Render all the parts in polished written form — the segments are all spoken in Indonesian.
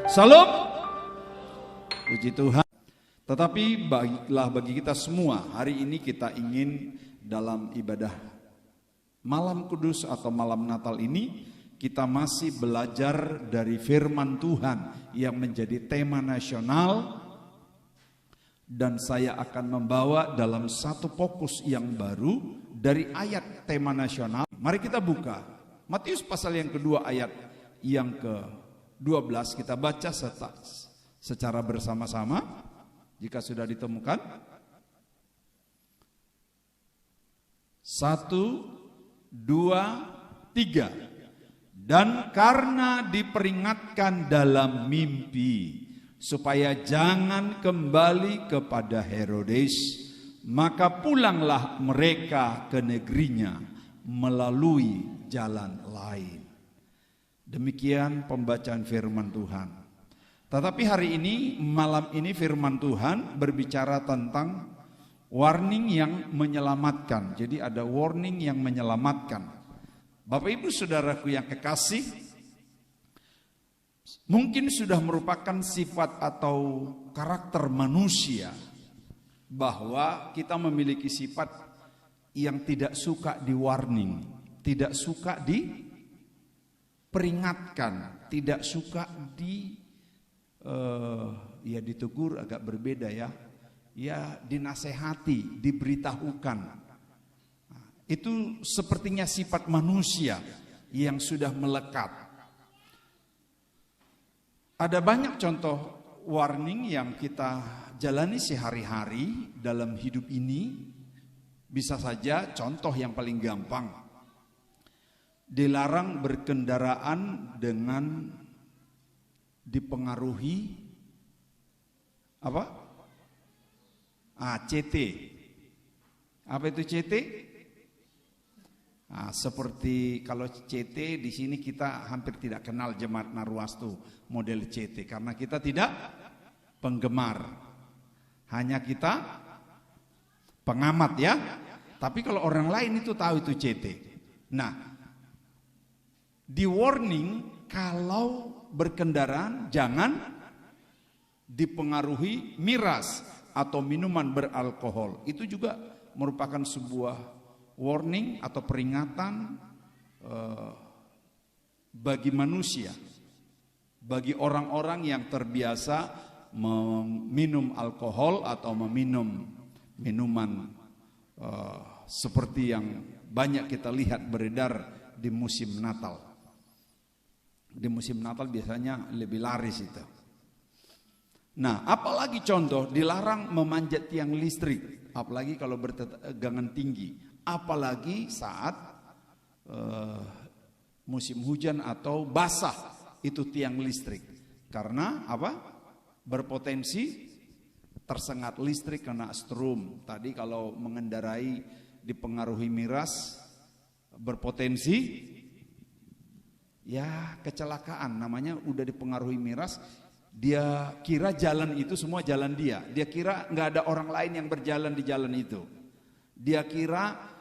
Salam, puji Tuhan. Tetapi baiklah bagi kita semua, hari ini kita ingin dalam ibadah malam kudus atau malam Natal ini, kita masih belajar dari firman Tuhan yang menjadi tema nasional. Dan saya akan membawa dalam satu fokus yang baru dari ayat tema nasional. Mari kita buka Matius pasal yang kedua ayat yang ke-12. Kita baca secara bersama-sama jika sudah ditemukan. 1, 2, 3. Dan karena diperingatkan dalam mimpi supaya jangan kembali kepada Herodes, maka pulanglah mereka ke negerinya melalui jalan lain. Demikian pembacaan firman Tuhan. Tetapi hari ini, malam ini firman Tuhan berbicara tentang warning yang menyelamatkan. Jadi ada warning yang menyelamatkan. Bapak Ibu Saudaraku yang kekasih, mungkin sudah merupakan sifat atau karakter manusia bahwa kita memiliki sifat yang tidak suka di warning, tidak suka diperingatkan, tidak suka ditegur agak berbeda ya dinasehati, diberitahukan. Itu sepertinya sifat manusia yang sudah melekat. Ada banyak contoh warning yang kita jalani sehari-hari dalam hidup ini. Bisa saja contoh yang paling gampang. Dilarang berkendaraan dengan dipengaruhi CT. Apa itu CT? Seperti kalau CT di sini kita hampir tidak kenal Jemaat Narwastu model CT karena kita tidak penggemar, hanya kita pengamat ya. Tapi kalau orang lain itu tahu itu CT. Nah, di warning kalau berkendaraan jangan dipengaruhi miras atau minuman beralkohol. Itu juga merupakan sebuah warning atau peringatan bagi manusia, bagi orang-orang yang terbiasa meminum alkohol atau meminum minuman seperti yang banyak kita lihat beredar di musim Natal. Di musim Natal biasanya lebih laris itu. Nah, apalagi contoh dilarang memanjat tiang listrik, apalagi kalau bertegangan tinggi. Apalagi saat musim hujan atau basah itu tiang listrik. Karena berpotensi tersengat listrik kena strum. Tadi kalau mengendarai dipengaruhi miras berpotensi kecelakaan. Namanya udah dipengaruhi miras, dia kira jalan itu semua jalan dia. Dia kira nggak ada orang lain yang berjalan di jalan itu. Dia kira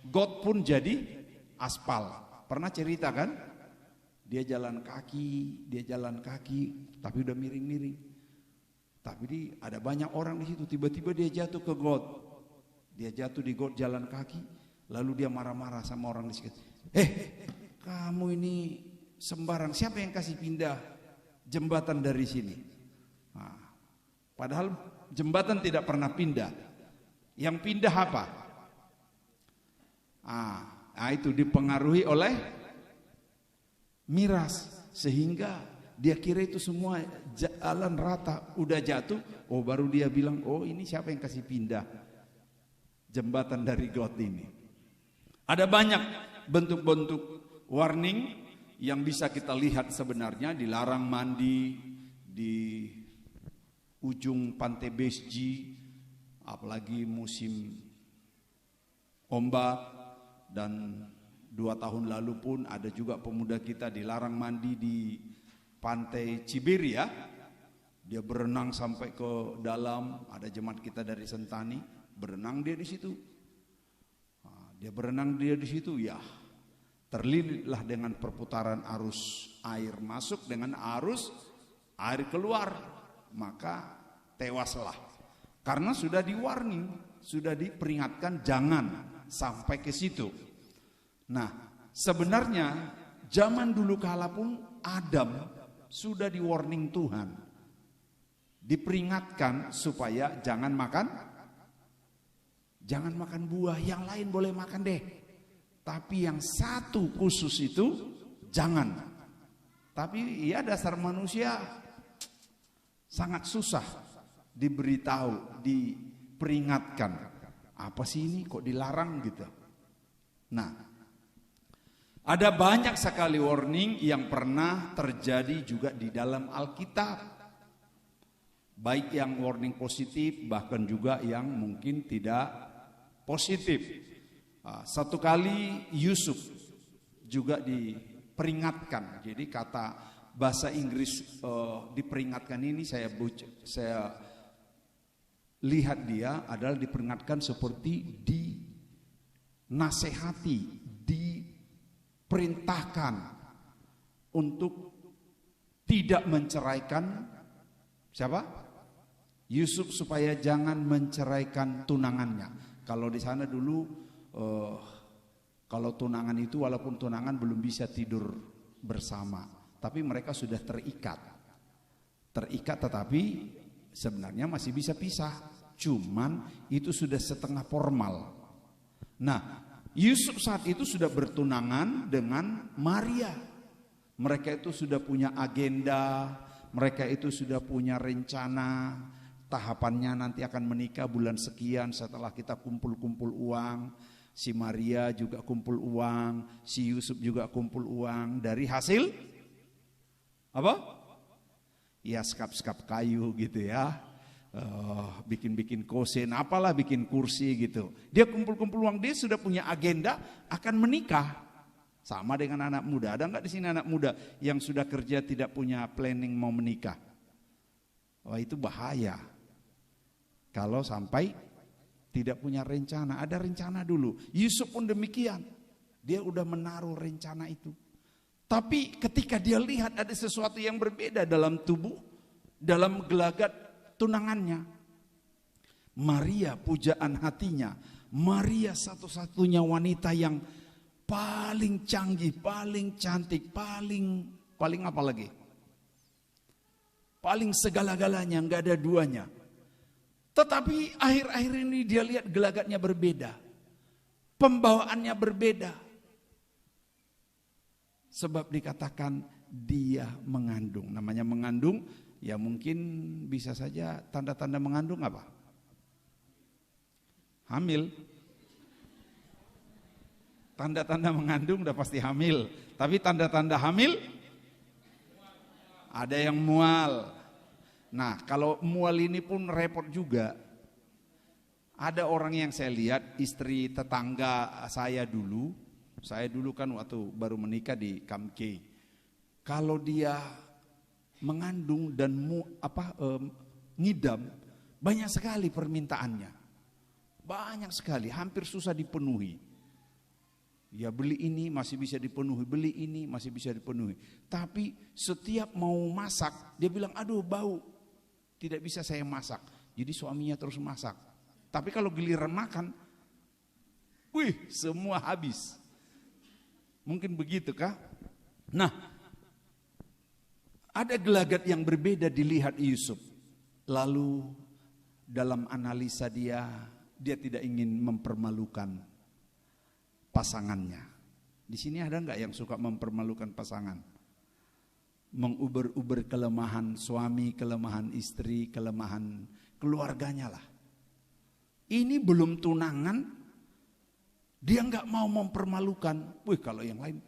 got pun jadi aspal. Pernah cerita kan? Dia jalan kaki, tapi udah miring-miring. Tapi ada banyak orang di situ. Tiba-tiba dia jatuh ke got. Dia jatuh di got jalan kaki. Lalu dia marah-marah sama orang di sekitar. Kamu ini sembarang. Siapa yang kasih pindah jembatan dari sini? Padahal jembatan tidak pernah pindah. Yang pindah apa? Itu dipengaruhi oleh miras, sehingga dia kira itu semua jalan rata, udah jatuh, baru dia bilang, ini siapa yang kasih pindah jembatan dari got ini. Ada banyak bentuk-bentuk warning yang bisa kita lihat sebenarnya. Dilarang mandi di ujung pantai Besji, apalagi musim ombak. Dan 2 tahun lalu pun ada juga pemuda kita dilarang mandi di pantai Ciberia. Dia berenang sampai ke dalam. Ada jemaat kita dari Sentani, berenang dia di situ. Dia berenang dia di situ terlilitlah dengan perputaran arus air masuk dengan arus air keluar, maka tewaslah. Karena sudah di-warning, sudah diperingatkan jangan sampai ke situ. Nah, sebenarnya zaman dulu kala pun Adam sudah di-warning Tuhan. Diperingatkan supaya jangan makan buah, yang lain boleh makan deh. Tapi yang satu khusus itu jangan. Tapi ya dasar manusia sangat susah diberitahu, diperingatkan. Apa sih ini kok dilarang gitu. Nah, ada banyak sekali warning yang pernah terjadi juga di dalam Alkitab. Baik yang warning positif, bahkan juga yang mungkin tidak positif. Satu kali Yusuf juga diperingatkan. Jadi kata bahasa Inggris diperingatkan ini saya lihat dia adalah diperingatkan seperti dinasehati, diperintahkan untuk tidak menceraikan siapa? Yusuf supaya jangan menceraikan tunangannya. Kalau di sana dulu kalau tunangan itu walaupun tunangan belum bisa tidur bersama, tapi mereka sudah terikat tetapi sebenarnya masih bisa pisah, cuman itu sudah setengah formal. Nah, Yusuf saat itu sudah bertunangan dengan Maria. Mereka itu sudah punya agenda, mereka itu sudah punya rencana, tahapannya nanti akan menikah bulan sekian setelah kita kumpul-kumpul uang. Si Maria juga kumpul uang, si Yusuf juga kumpul uang dari hasil apa? Ya sekap-sekap kayu gitu ya, bikin-bikin kosen, apalah bikin kursi gitu. Dia kumpul-kumpul uang, dia sudah punya agenda akan menikah. Sama dengan anak muda. Ada nggak di sini anak muda yang sudah kerja tidak punya planning mau menikah? Wah, itu bahaya. Kalau sampai tidak punya rencana, ada rencana dulu. Yusuf pun demikian. Dia udah menaruh rencana itu. Tapi ketika dia lihat ada sesuatu yang berbeda dalam tubuh, dalam gelagat tunangannya. Maria pujaan hatinya. Maria satu-satunya wanita yang paling canggih, paling cantik, paling apa lagi? Paling segala-galanya, enggak ada duanya. Tetapi akhir-akhir ini dia lihat gelagatnya berbeda. Pembawaannya berbeda. Sebab dikatakan dia mengandung. Namanya mengandung, ya mungkin bisa saja tanda-tanda mengandung apa? Hamil. Tanda-tanda mengandung udah pasti hamil. Tapi tanda-tanda hamil, ada yang mual. Nah, kalau mual ini pun repot juga. Ada orang yang saya lihat, istri tetangga saya dulu kan waktu baru menikah di Kamke. Kalau dia mengandung dan ngidam, banyak sekali permintaannya. Banyak sekali, hampir susah dipenuhi. Ya beli ini masih bisa dipenuhi, beli ini masih bisa dipenuhi. Tapi setiap mau masak, dia bilang aduh bau. Tidak bisa saya masak. Jadi suaminya terus masak. Tapi kalau giliran makan, semua habis. Mungkin begitu kah? Nah, ada gelagat yang berbeda dilihat Yusuf. Lalu dalam analisa dia tidak ingin mempermalukan pasangannya. Di sini ada enggak yang suka mempermalukan pasangan? Menguber-uber kelemahan suami, kelemahan istri, kelemahan keluarganya lah. Ini belum tunangan, dia nggak mau mempermalukan. Kalau yang lain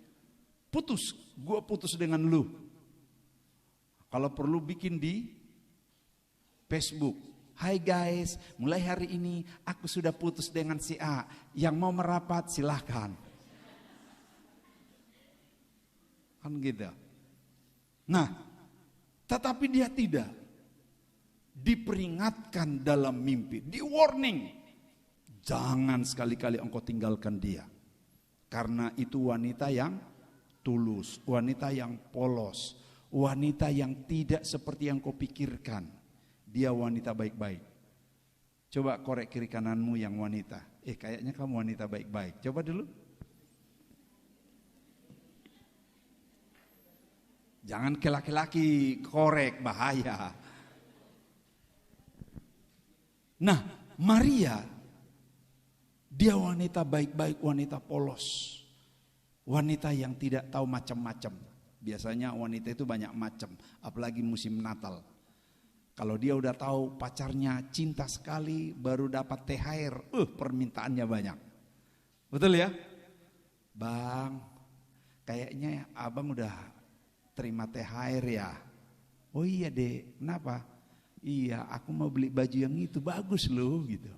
putus, gue putus dengan lu. Kalau perlu bikin di Facebook, hai guys, mulai hari ini aku sudah putus dengan si A. Yang mau merapat silahkan. Kan gitu. Nah, tetapi dia tidak. Diperingatkan dalam mimpi, di warning. Jangan sekali-kali engkau tinggalkan dia. Karena itu wanita yang tulus, wanita yang polos, wanita yang tidak seperti yang kau pikirkan. Dia wanita baik-baik. Coba korek kiri kananmu yang wanita. Kayaknya kamu wanita baik-baik. Coba dulu. Jangan ke laki-laki, korek, bahaya. Nah, Maria, dia wanita baik-baik, wanita polos. Wanita yang tidak tahu macam-macam. Biasanya wanita itu banyak macam, apalagi musim Natal. Kalau dia udah tahu pacarnya cinta sekali, baru dapat THR, permintaannya banyak. Betul ya? Bang, kayaknya abang udah terima THR ya. Oh iya dek, kenapa? Iya, aku mau beli baju yang itu, bagus loh gitu.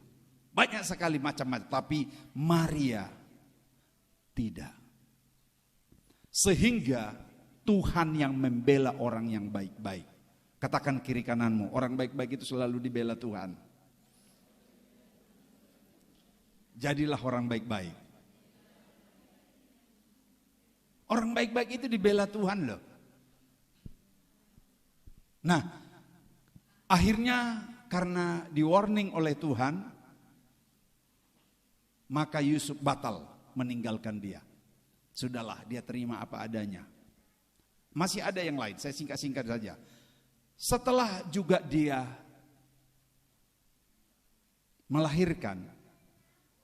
Banyak sekali macam-macam, tapi Maria tidak. Sehingga Tuhan yang membela orang yang baik-baik. Katakan kiri kananmu, orang baik-baik itu selalu dibela Tuhan. Jadilah orang baik-baik. Orang baik-baik itu dibela Tuhan loh. Nah, akhirnya karena di warning oleh Tuhan, maka Yusuf batal meninggalkan dia. Sudahlah, dia terima apa adanya. Masih ada yang lain, saya singkat-singkat saja. Setelah juga dia melahirkan,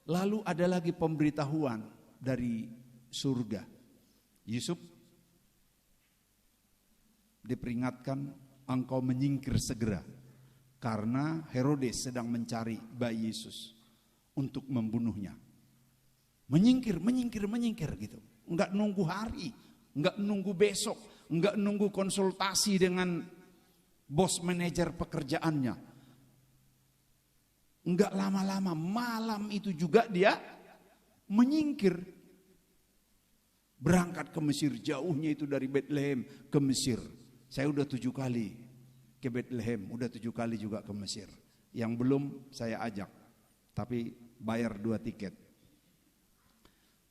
lalu ada lagi pemberitahuan dari surga. Yusuf diperingatkan, engkau menyingkir segera. Karena Herodes sedang mencari bayi Yesus untuk membunuhnya. Menyingkir gitu. Enggak nunggu hari, enggak nunggu besok, enggak nunggu konsultasi dengan bos manajer pekerjaannya. Enggak lama-lama, malam itu juga dia menyingkir. Berangkat ke Mesir, jauhnya itu dari Bethlehem ke Mesir. Saya udah 7 kali ke Bethlehem, udah 7 kali juga ke Mesir. Yang belum saya ajak, tapi bayar 2 tiket.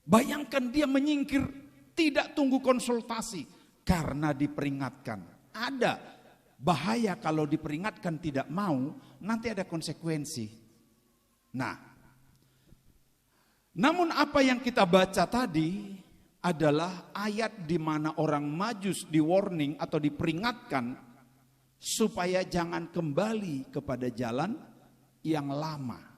Bayangkan dia menyingkir, tidak tunggu konsultasi, karena diperingatkan. Ada bahaya kalau diperingatkan tidak mau, nanti ada konsekuensi. Nah, namun apa yang kita baca tadi adalah ayat di mana orang Majus di warning atau diperingatkan supaya jangan kembali kepada jalan yang lama.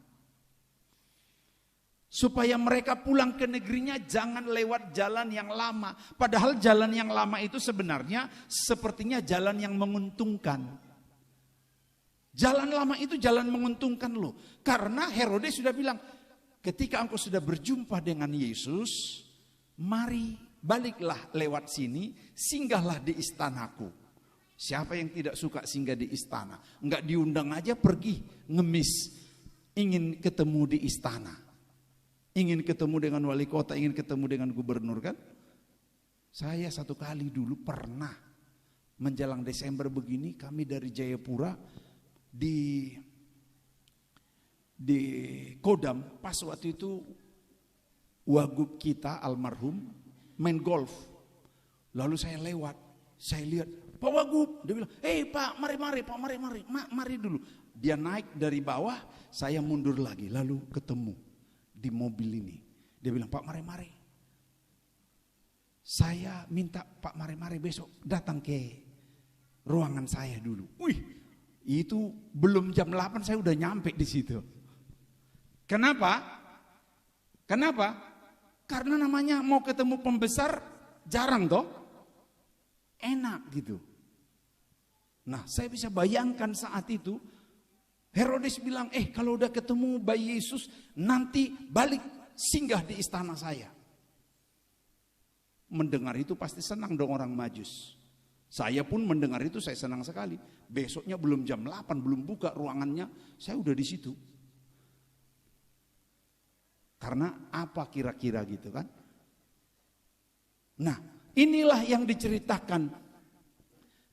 Supaya mereka pulang ke negerinya jangan lewat jalan yang lama. Padahal jalan yang lama itu sebenarnya sepertinya jalan yang menguntungkan. Jalan lama itu jalan menguntungkan loh. Karena Herodes sudah bilang, ketika engkau sudah berjumpa dengan Yesus, mari baliklah lewat sini, singgahlah di istanaku. Siapa yang tidak suka singgah di istana? Enggak diundang aja pergi ngemis, ingin ketemu di istana. Ingin ketemu dengan wali kota, ingin ketemu dengan gubernur kan? Saya 1 kali dulu pernah menjelang Desember begini, kami dari Jayapura di Kodam, pas waktu itu wagub kita almarhum main golf. Lalu saya lewat, saya lihat Pak Wagub, dia bilang, Pak mari dulu. Dia naik dari bawah, saya mundur lagi, lalu ketemu di mobil ini. Dia bilang, Pak mari. Saya minta Pak mari besok datang ke ruangan saya dulu. Wih, itu belum jam 8 saya udah nyampe di situ. Kenapa? Karena namanya mau ketemu pembesar jarang toh. Enak gitu. Nah, saya bisa bayangkan saat itu Herodes bilang, kalau udah ketemu bayi Yesus, nanti balik singgah di istana saya. Mendengar itu pasti senang dong orang Majus. Saya pun mendengar itu saya senang sekali. Besoknya belum jam 8, belum buka ruangannya, saya udah di situ. Karena apa kira-kira gitu kan? Nah, inilah yang diceritakan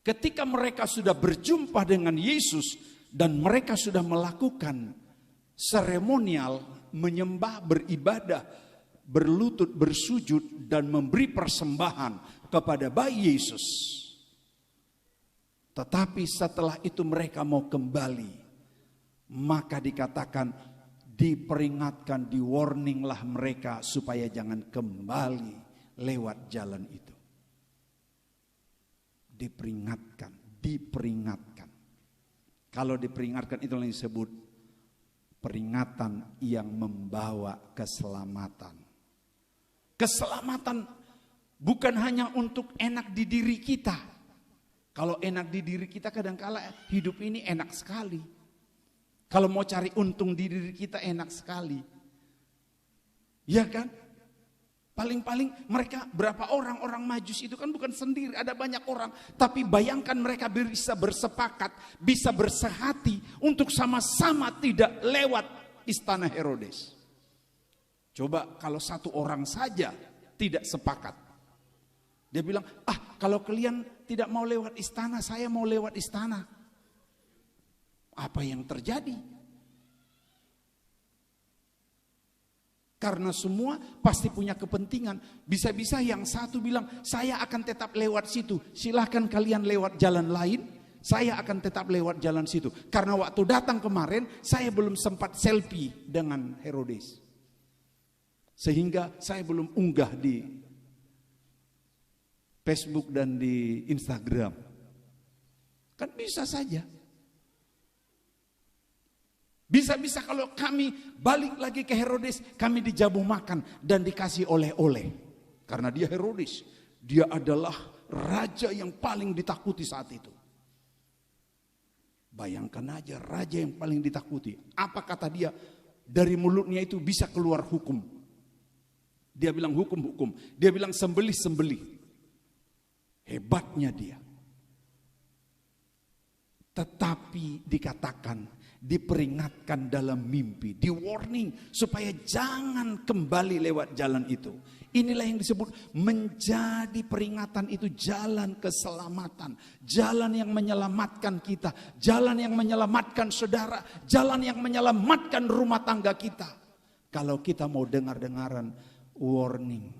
ketika mereka sudah berjumpa dengan Yesus. Dan mereka sudah melakukan seremonial menyembah beribadah berlutut, bersujud, dan memberi persembahan kepada bayi Yesus. Tetapi setelah itu mereka mau kembali, maka dikatakan, diperingatkan, di-warninglah mereka supaya jangan kembali lewat jalan itu. Diperingatkan. Kalau diperingatkan itu yang disebut peringatan yang membawa keselamatan. Keselamatan bukan hanya untuk enak di diri kita. Kalau enak di diri kita kadang-kala hidup ini enak sekali. Kalau mau cari untung di diri kita enak sekali. Ya kan? Paling-paling mereka berapa orang Majus itu kan bukan sendiri, ada banyak orang. Tapi bayangkan mereka bisa bersepakat, bisa bersehati untuk sama-sama tidak lewat istana Herodes. Coba kalau satu orang saja tidak sepakat. Dia bilang, kalau kalian tidak mau lewat istana, saya mau lewat istana. Apa yang terjadi? Karena semua pasti punya kepentingan. Bisa-bisa yang satu bilang, saya akan tetap lewat situ. Silahkan kalian lewat jalan lain. Saya akan tetap lewat jalan situ. Karena waktu datang kemarin, saya belum sempat selfie dengan Herodes. Sehingga saya belum unggah di Facebook dan di Instagram. Kan bisa saja. Bisa-bisa kalau kami balik lagi ke Herodes, kami dijamu makan dan dikasih oleh-oleh. Karena dia Herodes, dia adalah raja yang paling ditakuti saat itu. Bayangkan aja, raja yang paling ditakuti. Apa kata dia? Dari mulutnya itu bisa keluar hukum. Dia bilang hukum. Dia bilang sembelih. Hebatnya dia. Tetapi dikatakan, diperingatkan dalam mimpi, di warning supaya jangan kembali lewat jalan itu. Inilah yang disebut menjadi peringatan itu jalan keselamatan, jalan yang menyelamatkan kita, jalan yang menyelamatkan saudara, jalan yang menyelamatkan rumah tangga kita. Kalau kita mau dengar-dengaran warning,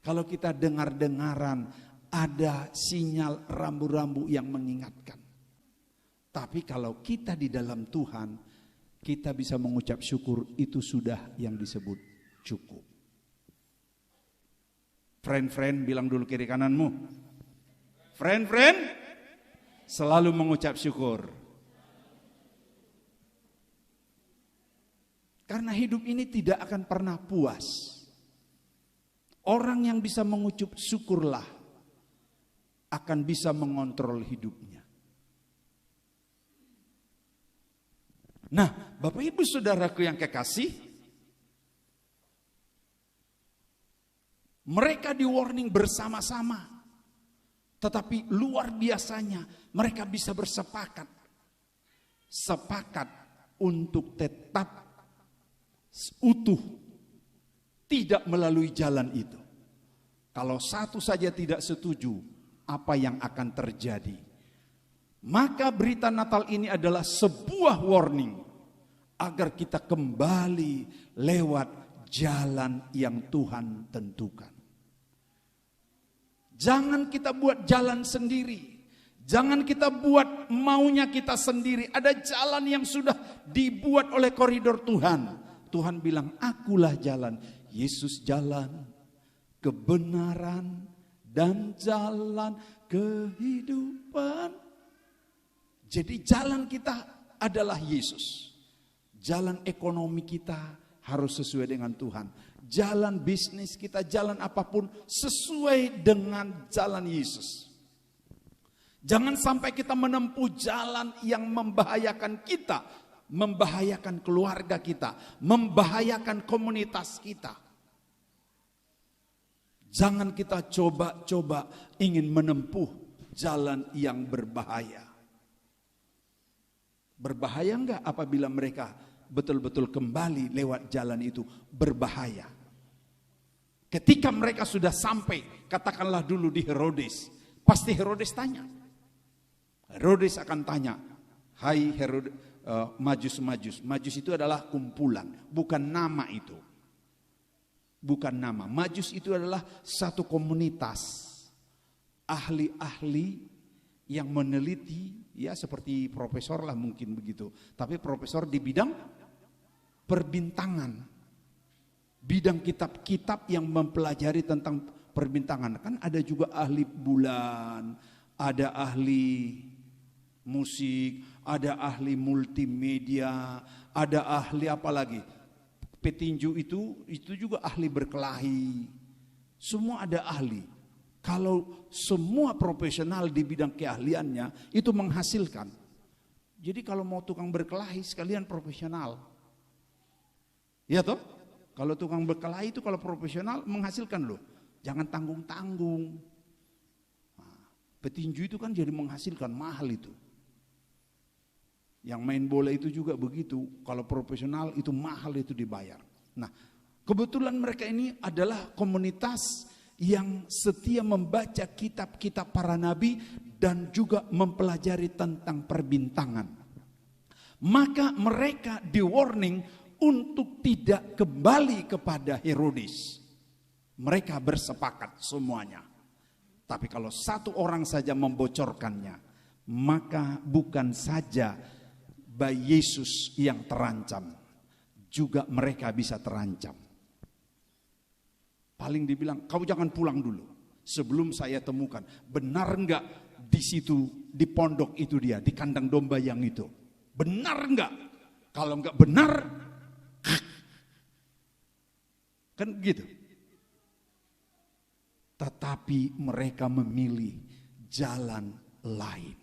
kalau kita dengar-dengaran ada sinyal rambu-rambu yang mengingatkan. Tapi kalau kita di dalam Tuhan, kita bisa mengucap syukur, itu sudah yang disebut cukup. Friend, bilang dulu kiri kananmu. Friend, selalu mengucap syukur. Karena hidup ini tidak akan pernah puas. Orang yang bisa mengucap syukurlah akan bisa mengontrol hidupnya. Nah, Bapak Ibu Saudaraku yang kekasih, mereka di warning bersama-sama. Tetapi luar biasanya mereka bisa bersepakat. Sepakat untuk tetap utuh. Tidak melalui jalan itu. Kalau satu saja tidak setuju, apa yang akan terjadi? Maka berita Natal ini adalah sebuah warning agar kita kembali lewat jalan yang Tuhan tentukan. Jangan kita buat jalan sendiri. Jangan kita buat maunya kita sendiri. Ada jalan yang sudah dibuat oleh koridor Tuhan. Tuhan bilang, akulah jalan. Yesus jalan, kebenaran, dan jalan kehidupan. Jadi jalan kita adalah Yesus. Jalan ekonomi kita harus sesuai dengan Tuhan. Jalan bisnis kita, jalan apapun sesuai dengan jalan Yesus. Jangan sampai kita menempuh jalan yang membahayakan kita, membahayakan keluarga kita, membahayakan komunitas kita. Jangan kita coba-coba ingin menempuh jalan yang berbahaya. Berbahaya enggak apabila mereka betul-betul kembali lewat jalan itu? Berbahaya. Ketika mereka sudah sampai, katakanlah dulu di Herodes, pasti Herodes tanya. Herodes akan tanya, hai Herodes, Majus. Majus itu adalah kumpulan, bukan nama itu. bukan nama. Majus itu adalah satu komunitas ahli-ahli yang meneliti, ya seperti profesor lah mungkin begitu. Tapi profesor di bidang perbintangan. Bidang kitab-kitab yang mempelajari tentang perbintangan. Kan ada juga ahli bulan, ada ahli musik, ada ahli multimedia, ada ahli apa lagi? Petinju itu juga ahli berkelahi. Semua ada ahli. Kalau semua profesional di bidang keahliannya itu menghasilkan. Jadi kalau mau tukang berkelahi sekalian profesional. Ya toh? Kalau tukang berkelahi itu kalau profesional menghasilkan loh. Jangan tanggung-tanggung. Nah, petinju itu kan jadi menghasilkan, mahal itu. Yang main bola itu juga begitu. Kalau profesional itu mahal, itu dibayar. Nah, kebetulan mereka ini adalah komunitas yang setia membaca kitab-kitab para nabi dan juga mempelajari tentang perbintangan. Maka mereka di warning untuk tidak kembali kepada Herodes. Mereka bersepakat semuanya. Tapi kalau satu orang saja membocorkannya, maka bukan saja bayi Yesus yang terancam, juga mereka bisa terancam. Paling dibilang, kau jangan pulang dulu sebelum saya temukan. Benar enggak di situ, di pondok itu dia, di kandang domba yang itu? Benar enggak? Kalau enggak benar, kan gitu. Tetapi mereka memilih jalan lain.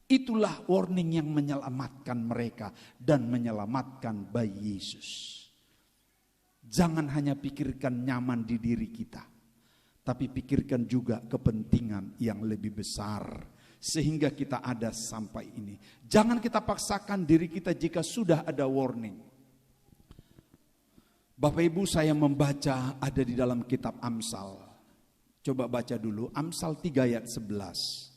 Itulah warning yang menyelamatkan mereka dan menyelamatkan bayi Yesus. Jangan hanya pikirkan nyaman di diri kita, tapi pikirkan juga kepentingan yang lebih besar sehingga kita ada sampai ini. Jangan kita paksakan diri kita jika sudah ada warning. Bapak Ibu, saya membaca ada di dalam kitab Amsal. Coba baca dulu Amsal 3 ayat 11.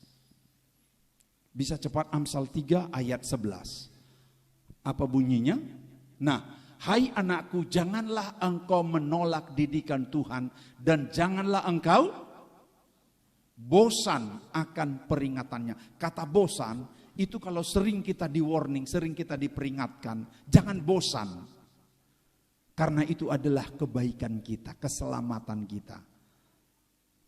Bisa cepat, Amsal 3 ayat 11. Apa bunyinya? Nah, hai anakku, janganlah engkau menolak didikan Tuhan dan janganlah engkau bosan akan peringatannya. Kata bosan itu kalau sering kita di warning, sering kita diperingatkan, jangan bosan. Karena itu adalah kebaikan kita, keselamatan kita.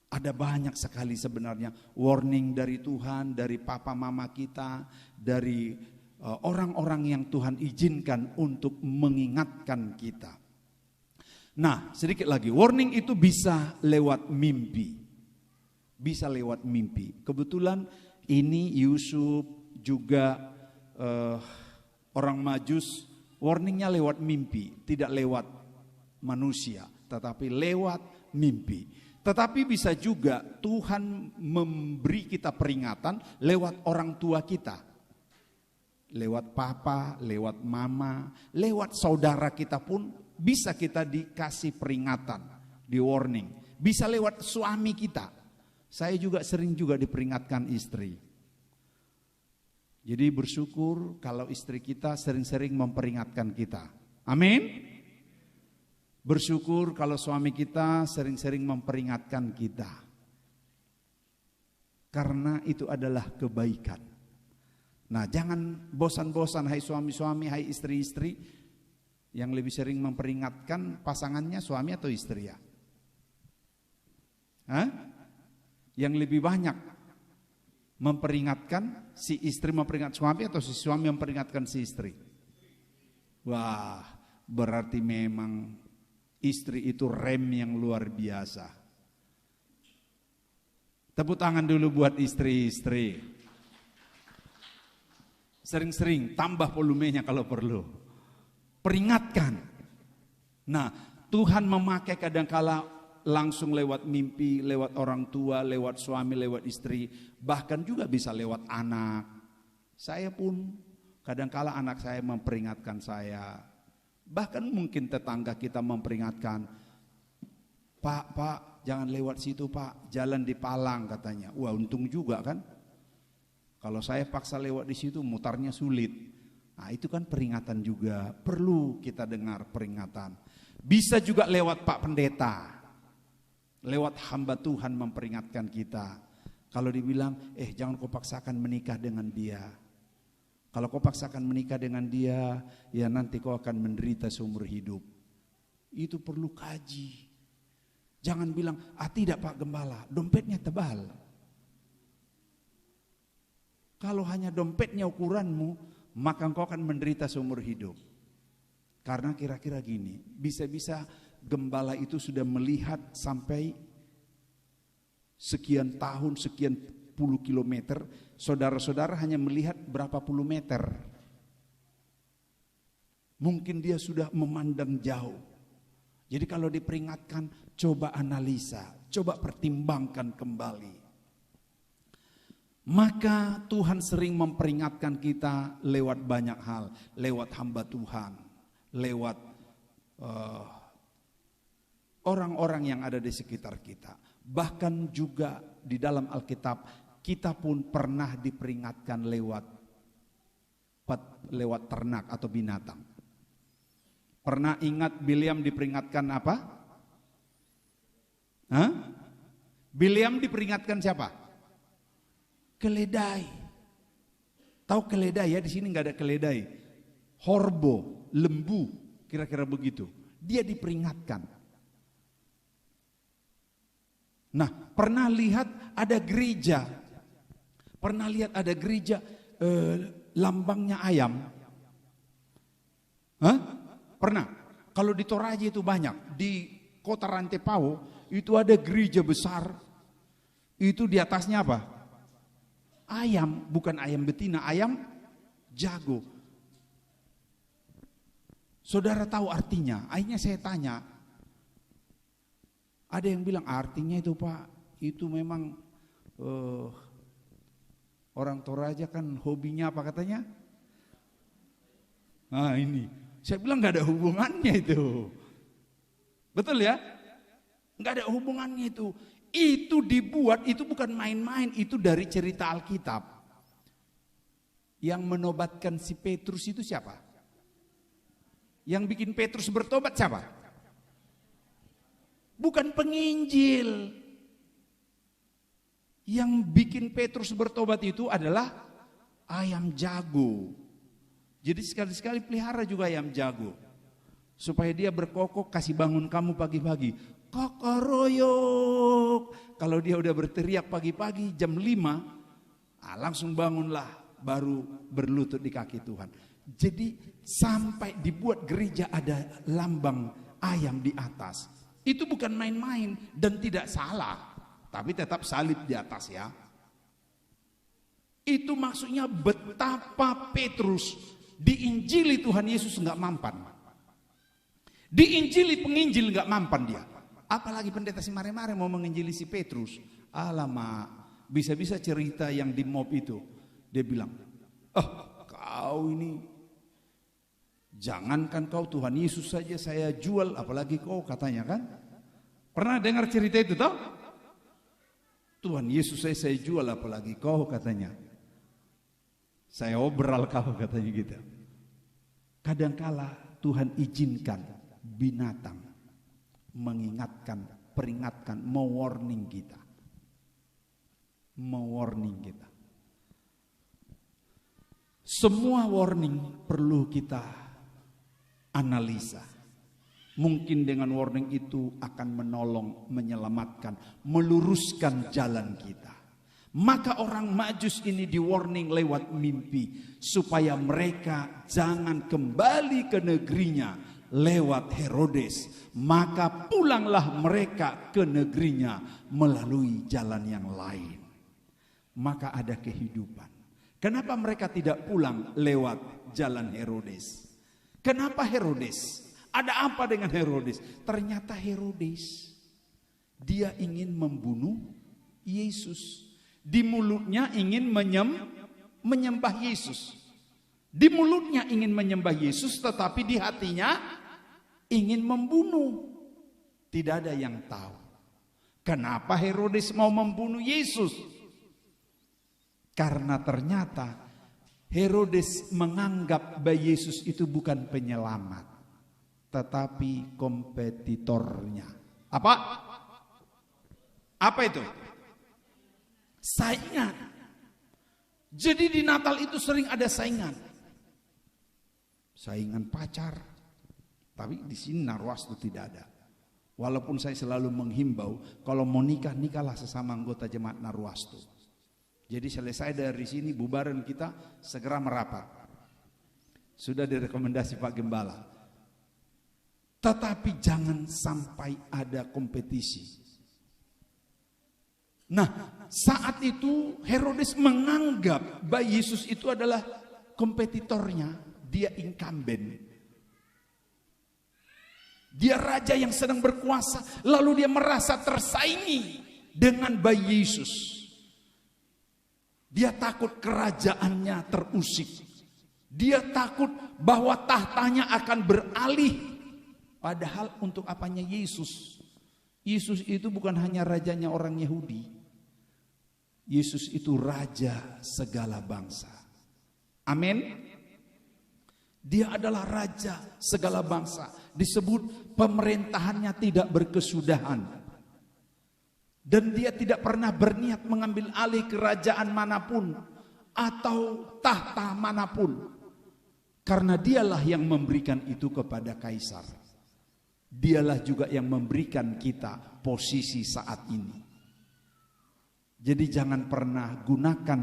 Ada banyak sekali sebenarnya warning dari Tuhan, dari papa mama kita, dari orang-orang yang Tuhan izinkan untuk mengingatkan kita. Nah, sedikit lagi, warning itu bisa lewat mimpi. Bisa lewat mimpi. Kebetulan ini Yusuf juga orang Majus, warningnya lewat mimpi, tidak lewat manusia, tetapi lewat mimpi. Tetapi bisa juga Tuhan memberi kita peringatan lewat orang tua kita. Lewat papa, lewat mama, lewat saudara kita pun bisa kita dikasih peringatan, di warning. Bisa lewat suami kita. Saya juga sering juga diperingatkan istri. Jadi bersyukur kalau istri kita sering-sering memperingatkan kita. Amin. Bersyukur kalau suami kita sering-sering memperingatkan kita. Karena itu adalah kebaikan. Nah, jangan bosan-bosan hai suami-suami, hai istri-istri yang lebih sering memperingatkan pasangannya, suami atau istri ya? Hah? Yang lebih banyak memperingatkan, si istri memperingatkan suami atau si suami memperingatkan si istri? Wah, berarti memang istri itu rem yang luar biasa. Tepuk tangan dulu buat istri-istri. Sering-sering tambah volumenya kalau perlu. Peringatkan. Nah, Tuhan memakai kadangkala langsung lewat mimpi, lewat orang tua, lewat suami, lewat istri, bahkan juga bisa lewat anak. Saya pun kadangkala anak saya memperingatkan saya. Bahkan mungkin tetangga kita memperingatkan, Pak, jangan lewat situ Pak, jalan di Palang katanya. Wah, untung juga kan. Kalau saya paksa lewat di situ mutarnya sulit. Nah, itu kan peringatan juga, perlu kita dengar peringatan. Bisa juga lewat Pak Pendeta, lewat hamba Tuhan memperingatkan kita. Kalau dibilang, jangan kau paksakan menikah dengan dia. Kalau kau paksakan menikah dengan dia, ya nanti kau akan menderita seumur hidup. Itu perlu kaji. Jangan bilang, tidak Pak Gembala, dompetnya tebal. Kalau hanya dompetnya ukuranmu, maka engkau akan menderita seumur hidup. Karena kira-kira gini, bisa-bisa gembala itu sudah melihat sampai sekian tahun, sekian puluh kilometer, saudara-saudara hanya melihat berapa puluh meter. Mungkin dia sudah memandang jauh. Jadi kalau diperingatkan, coba analisa, coba pertimbangkan kembali. Maka Tuhan sering memperingatkan kita lewat banyak hal, lewat hamba Tuhan, lewat orang-orang yang ada di sekitar kita. Bahkan juga di dalam Alkitab kita pun pernah diperingatkan lewat ternak atau binatang. Pernah ingat Bileam diperingatkan apa? Bileam diperingatkan siapa? Keledai. Tahu keledai ya? Di sini nggak ada keledai. Horbo, lembu, kira-kira begitu. Dia diperingatkan. Nah, pernah lihat ada gereja. Pernah lihat ada gereja lambangnya ayam? Pernah. Kalau di Toraja itu banyak. Di kota Rantepao itu ada gereja besar. Itu di atasnya apa? Ayam, bukan ayam betina, ayam jago. Saudara tahu artinya? Akhirnya saya tanya. Ada yang bilang artinya itu Pak, itu memang orang Toraja kan hobinya apa katanya? Ini. Saya bilang nggak ada hubungannya itu. Betul ya? Nggak ada hubungannya itu. Itu dibuat, itu bukan main-main, itu dari cerita Alkitab. Yang menobatkan si Petrus itu siapa? Yang bikin Petrus bertobat siapa? Bukan penginjil. Yang bikin Petrus bertobat itu adalah ayam jago. Jadi sekali-sekali pelihara juga ayam jago. Supaya dia berkokok, kasih bangun kamu pagi-pagi. Kokoroyok. Kalau dia udah berteriak pagi-pagi jam 5, langsung bangunlah, baru berlutut di kaki Tuhan. Jadi sampai dibuat gereja ada lambang ayam di atas. Itu bukan main-main dan tidak salah. Tapi tetap salib di atas ya. Itu maksudnya betapa Petrus diinjili Tuhan Yesus nggak mampan. Diinjili penginjil nggak mampan dia. Apalagi pendeta si mare-mare mau menginjili si Petrus. Alamak, bisa-bisa cerita yang di mob itu. Dia bilang, kau ini, jangankan kau Tuhan Yesus saja saya jual, apalagi kau katanya kan. Pernah dengar cerita itu tau? Tuhan Yesus saya jual, apalagi kau katanya. Saya obral kau katanya gitu. Kadangkala Tuhan izinkan binatang mengingatkan, peringatkan, mewarning kita. Mewarning kita. Semua warning perlu kita analisa. Mungkin dengan warning itu akan menolong, menyelamatkan, meluruskan jalan kita. Maka orang Majus ini di warning lewat mimpi supaya mereka jangan kembali ke negerinya lewat Herodes. Maka pulanglah mereka ke negerinya melalui jalan yang lain. Maka ada kehidupan. Kenapa mereka tidak pulang lewat jalan Herodes? Kenapa Herodes? Ada apa dengan Herodes? Ternyata Herodes dia ingin membunuh Yesus. Di mulutnya ingin menyembah Yesus. Di mulutnya ingin menyembah Yesus, tetapi di hatinya ingin membunuh. Tidak ada yang tahu. Kenapa Herodes mau membunuh Yesus? Karena ternyata Herodes menganggap bahwa Yesus itu bukan penyelamat, tetapi kompetitornya. Apa? Apa itu? Saingan. Jadi di Natal itu sering ada saingan. Saingan pacar. Tapi di sini Narwastu tidak ada. Walaupun saya selalu menghimbau, kalau mau nikah, nikahlah sesama anggota jemaat Narwastu. Jadi selesai dari sini, bubaran kita segera merapat. Sudah direkomendasi Pak Gembala. Tetapi jangan sampai ada kompetisi. Nah, saat itu Herodes menganggap bayi Yesus itu adalah kompetitornya. Dia incumbent. Dia raja yang sedang berkuasa, lalu dia merasa tersaingi dengan bayi Yesus. Dia takut kerajaannya terusik. Dia takut bahwa tahtanya akan beralih. Padahal untuk apanya Yesus? Yesus itu bukan hanya rajanya orang Yahudi. Yesus itu raja segala bangsa. Amin. Dia adalah raja segala bangsa. Disebut pemerintahannya tidak berkesudahan. Dan dia tidak pernah berniat mengambil alih kerajaan manapun atau tahta manapun. Karena dialah yang memberikan itu kepada kaisar. Dialah juga yang memberikan kita posisi saat ini. Jadi jangan pernah gunakan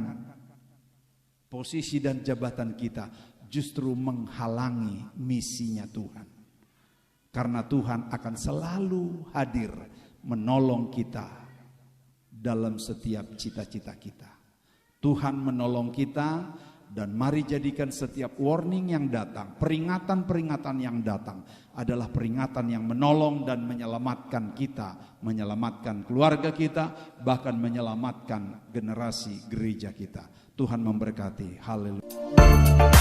posisi dan jabatan kita justru menghalangi misinya Tuhan. Karena Tuhan akan selalu hadir menolong kita dalam setiap cita-cita kita. Tuhan menolong kita, dan mari jadikan setiap warning yang datang, peringatan-peringatan yang datang adalah peringatan yang menolong dan menyelamatkan kita, menyelamatkan keluarga kita, bahkan menyelamatkan generasi gereja kita. Tuhan memberkati. Haleluya.